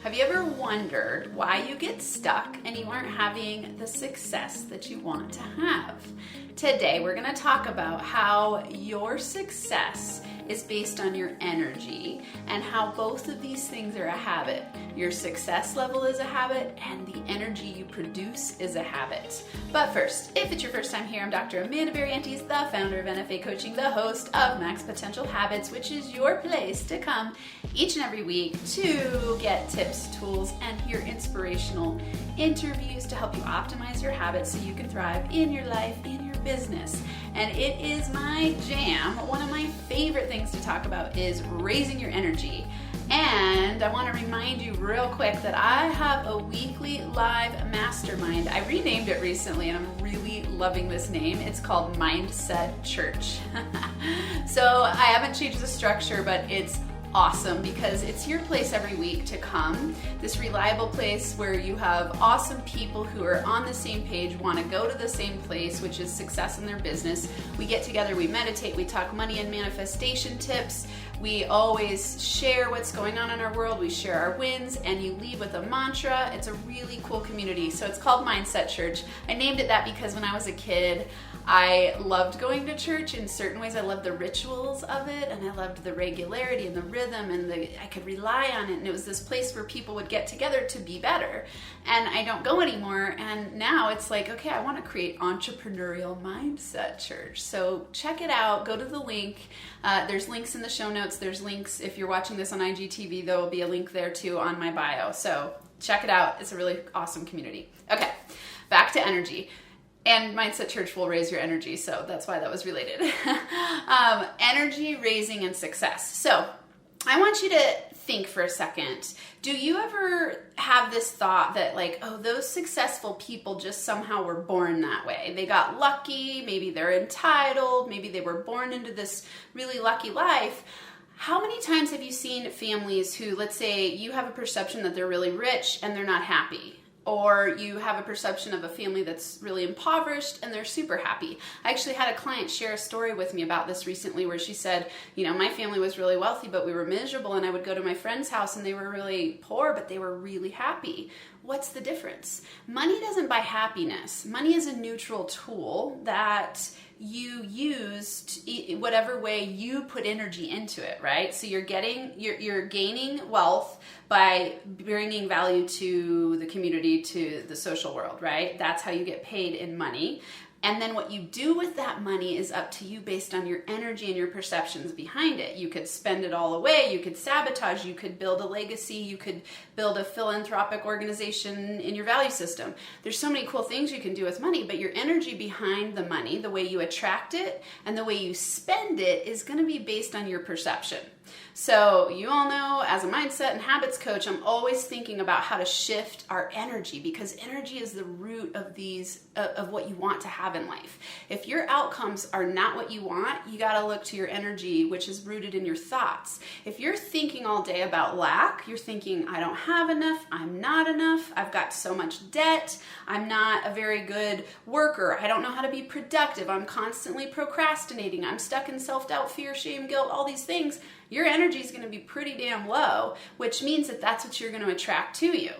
Have you ever wondered why you get stuck and you aren't having the success that you want to have? Today, we're going to talk about how your success is based on your energy and how both of these things are a habit. Your success level is a habit and the energy you produce is a habit. But first, if it's your first time here, I'm Dr. Amanda Barrientez, the founder of NFA Coaching, the host of Max Potential Habits, which is your place to come each and every week to get tips, tools, and hear inspirational interviews to help you optimize your habits so you can thrive in your life, in your business. And it is my jam. One of my favorite things to talk about is raising your energy. And I want to remind you real quick that I have a weekly live mastermind. I renamed it recently and I'm really loving this name. It's called Mindset Church. So I haven't changed the structure, but it's awesome because it's your place every week to come, this reliable place where you have awesome people who are on the same page, want to go to the same place, which is success in their business. We get together, we meditate, we talk money and manifestation tips. We always share what's going on in our world. We share our wins, and you leave with a mantra. It's a really cool community. So it's called Mindset Church. I named it that because when I was a kid, I loved going to church in certain ways. I loved the rituals of it, and I loved the regularity and the rhythm, and I could rely on it. And it was this place where people would get together to be better. And I don't go anymore. And now it's like, okay, I want to create entrepreneurial mindset church. So check it out. Go to the link. There's links in the show notes. There's links if you're watching this on IGTV. There will be a link there too on my bio. So check it out. It's a really awesome community. Okay, back to energy. And Mindset Church will raise your energy, so that's why that was related. Energy, raising, and success. So I want you to think for a second. Do you ever have this thought that like, oh, those successful people just somehow were born that way? They got lucky, maybe they're entitled, maybe they were born into this really lucky life. How many times have you seen families who, let's say you have a perception that they're really rich and they're not happy? Or you have a perception of a family that's really impoverished and they're super happy. I actually had a client share a story with me about this recently where she said, you know, my family was really wealthy, but we were miserable, and I would go to my friend's house and they were really poor, but they were really happy. What's the difference? Money doesn't buy happiness. Money is a neutral tool that you use whatever way you put energy into it, right? So you're gaining wealth by bringing value to the community, to the social world, right? That's how you get paid in money. And then what you do with that money is up to you based on your energy and your perceptions behind it. You could spend it all away, you could sabotage, you could build a legacy, you could build a philanthropic organization in your value system. There's so many cool things you can do with money, but your energy behind the money, the way you attract it and the way you spend it is going to be based on your perception. So you all know, as a mindset and habits coach, I'm always thinking about how to shift our energy, because energy is the root of of what you want to have in life. If your outcomes are not what you want, you got to look to your energy, which is rooted in your thoughts. If you're thinking all day about lack, you're thinking, I don't have enough, I'm not enough, I've got so much debt, I'm not a very good worker, I don't know how to be productive, I'm constantly procrastinating, I'm stuck in self-doubt, fear, shame, guilt, all these things, your energy is going to be pretty damn low, which means that that's what you're going to attract to you.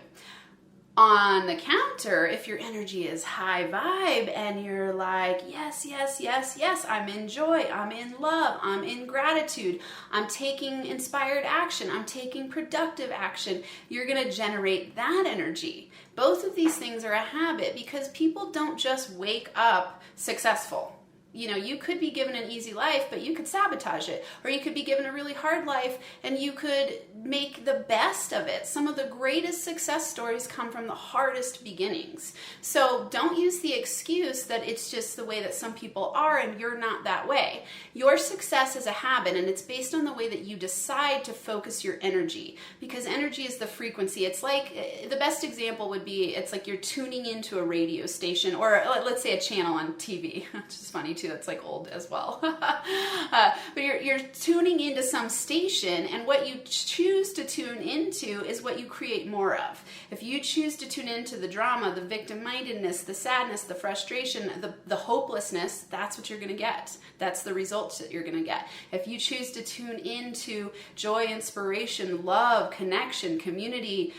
On the counter, if your energy is high vibe and you're like, yes, yes, yes, yes, I'm in joy, I'm in love, I'm in gratitude, I'm taking inspired action, I'm taking productive action, you're going to generate that energy. Both of these things are a habit because people don't just wake up successful. You know, you could be given an easy life, but you could sabotage it. Or you could be given a really hard life and you could make the best of it. Some of the greatest success stories come from the hardest beginnings. So don't use the excuse that it's just the way that some people are and you're not that way. Your success is a habit, and it's based on the way that you decide to focus your energy, because energy is the frequency. It's like, the best example would be, it's like you're tuning into a radio station, or let's say a channel on TV, which is funny 22, that's like old as well. But you're tuning into some station, and what you choose to tune into is what you create more of. If you choose to tune into the drama, the victim-mindedness, the sadness, the frustration, the hopelessness, that's what you're going to get. That's the results that you're going to get. If you choose to tune into joy, inspiration, love, connection, community,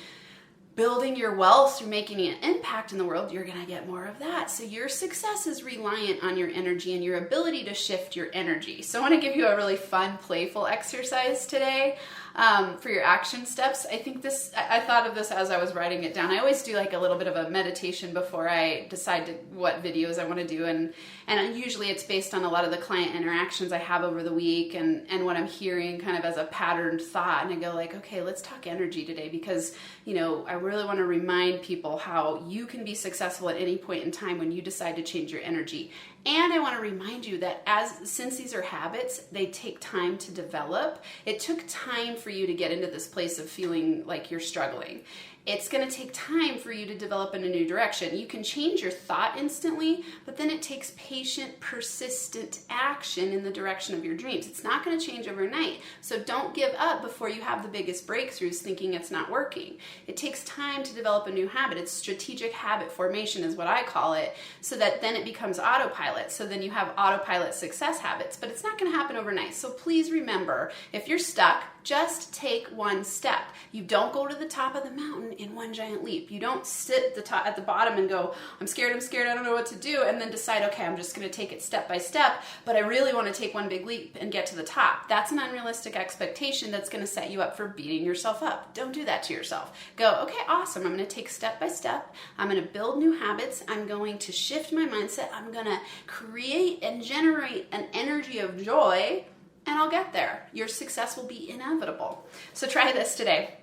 building your wealth through making an impact in the world, you're going to get more of that. So your success is reliant on your energy and your ability to shift your energy. So I want to give you a really fun, playful exercise today for your action steps. I thought of this as I was writing it down. I always do like a little bit of a meditation before I decide what videos I want to do. And usually it's based on a lot of the client interactions I have over the week and what I'm hearing kind of as a patterned thought. And I go like, okay, let's talk energy today because, I really want to remind people how you can be successful at any point in time when you decide to change your energy. And I want to remind you that since these are habits, they take time to develop. It took time for you to get into this place of feeling like you're struggling. It's going to take time for you to develop in a new direction. You can change your thought instantly, but then it takes patient, persistent action in the direction of your dreams. It's not going to change overnight. So don't give up before you have the biggest breakthroughs thinking it's not working. It takes time to develop a new habit. It's strategic habit formation is what I call it, so that then it becomes autopilot. So then you have autopilot success habits, but it's not going to happen overnight. So please remember, if you're stuck, just take one step. You don't go to the top of the mountain in one giant leap. You don't sit at the bottom and go, I'm scared, I don't know what to do, and then decide, okay, I'm just going to take it step by step, but I really want to take one big leap and get to the top. That's an unrealistic expectation that's going to set you up for beating yourself up. Don't do that to yourself. Go, okay, awesome. I'm going to take step by step. I'm going to build new habits. I'm going to shift my mindset. I'm going to create and generate an energy of joy, and I'll get there. Your success will be inevitable. So try this today.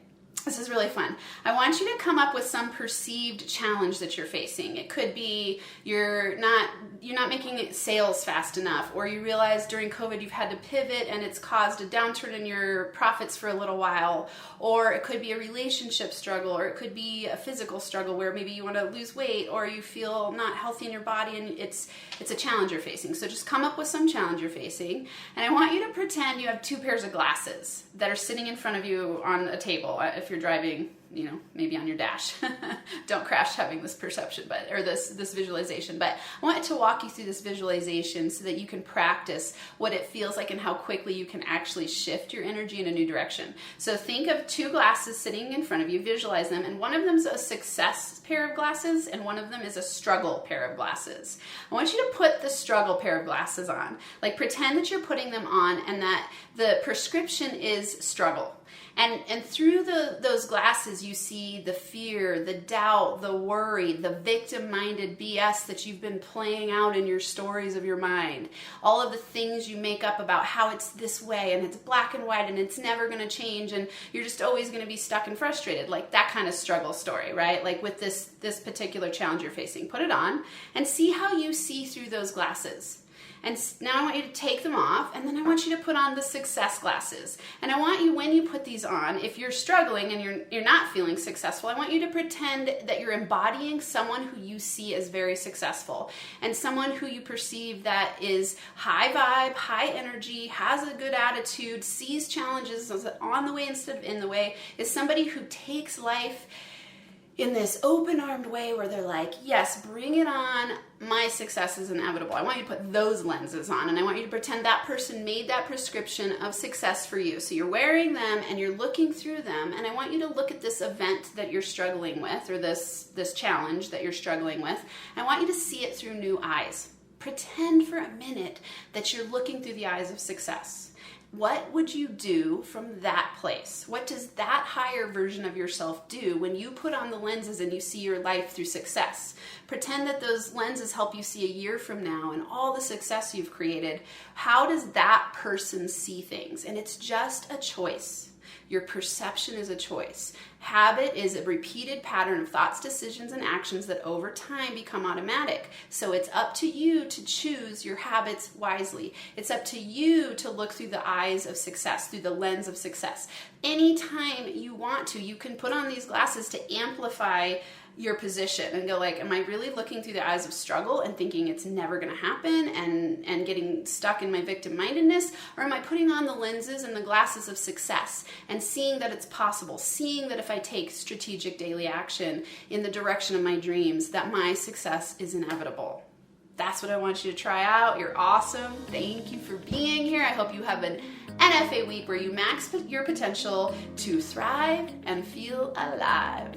This is really fun. I want you to come up with some perceived challenge that you're facing. It could be you're not making sales fast enough, or you realize during COVID you've had to pivot and it's caused a downturn in your profits for a little while, or it could be a relationship struggle, or it could be a physical struggle where maybe you want to lose weight, or you feel not healthy in your body and it's a challenge you're facing. So just come up with some challenge you're facing, and I want you to pretend you have two pairs of glasses that are sitting in front of you on a table. If you're driving, maybe on your dash. Don't crash having this perception, or this visualization. But I want to walk you through this visualization so that you can practice what it feels like and how quickly you can actually shift your energy in a new direction. So think of two glasses sitting in front of you, visualize them, and one of them is a success pair of glasses and one of them is a struggle pair of glasses. I want you to put the struggle pair of glasses on. Like pretend that you're putting them on and that the prescription is struggle. And through those glasses, you see the fear, the doubt, the worry, the victim-minded BS that you've been playing out in your stories of your mind. All of the things you make up about how it's this way and it's black and white and it's never going to change and you're just always going to be stuck and frustrated. Like that kind of struggle story, right? Like with this particular challenge you're facing. Put it on and see how you see through those glasses. And now I want you to take them off, and then I want you to put on the success glasses. And I want you, when you put these on, if you're struggling and you're not feeling successful, I want you to pretend that you're embodying someone who you see as very successful and someone who you perceive that is high vibe, high energy, has a good attitude, sees challenges on the way instead of in the way, is somebody who takes life in this open-armed way where they're like, yes, bring it on, my success is inevitable. I want you to put those lenses on, and I want you to pretend that person made that prescription of success for you. So you're wearing them and you're looking through them, and I want you to look at this event that you're struggling with, or this challenge that you're struggling with. I want you to see it through new eyes. Pretend for a minute that you're looking through the eyes of success. What would you do from that place? What does that higher version of yourself do when you put on the lenses and you see your life through success? Pretend that those lenses help you see a year from now and all the success you've created. How does that person see things? And it's just a choice. Your perception is a choice. Habit is a repeated pattern of thoughts, decisions, and actions that over time become automatic. So it's up to you to choose your habits wisely. It's up to you to look through the eyes of success, through the lens of success. Anytime you want to, you can put on these glasses to amplify your position and go like, am I really looking through the eyes of struggle and thinking it's never going to happen and getting stuck in my victim-mindedness? Or am I putting on the lenses and the glasses of success and seeing that it's possible, seeing that if I take strategic daily action in the direction of my dreams, that my success is inevitable? That's what I want you to try out. You're awesome. Thank you for being here. I hope you have an NFA week where you max your potential to thrive and feel alive.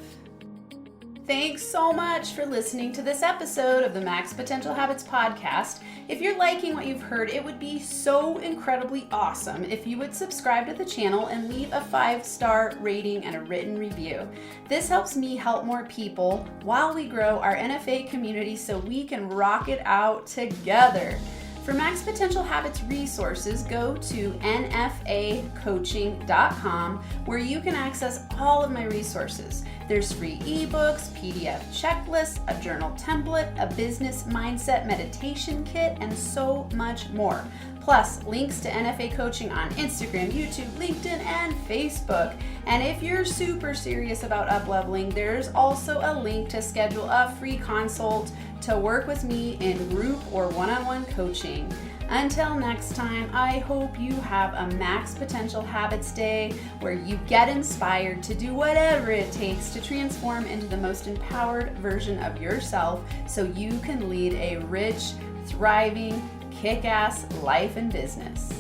Thanks so much for listening to this episode of the Max Potential Habits podcast. If you're liking what you've heard, it would be so incredibly awesome if you would subscribe to the channel and leave a 5-star rating and a written review. This helps me help more people while we grow our NFA community so we can rock it out together. For Max Potential Habits resources, go to nfacoaching.com where you can access all of my resources. There's free ebooks, PDF checklists, a journal template, a business mindset meditation kit, and so much more. Plus, links to NFA coaching on Instagram, YouTube, LinkedIn, and Facebook. And if you're super serious about up-leveling, there's also a link to schedule a free consult to work with me in group or one-on-one coaching. Until next time, I hope you have a Max Potential Habits Day where you get inspired to do whatever it takes to transform into the most empowered version of yourself so you can lead a rich, thriving, kick-ass life and business.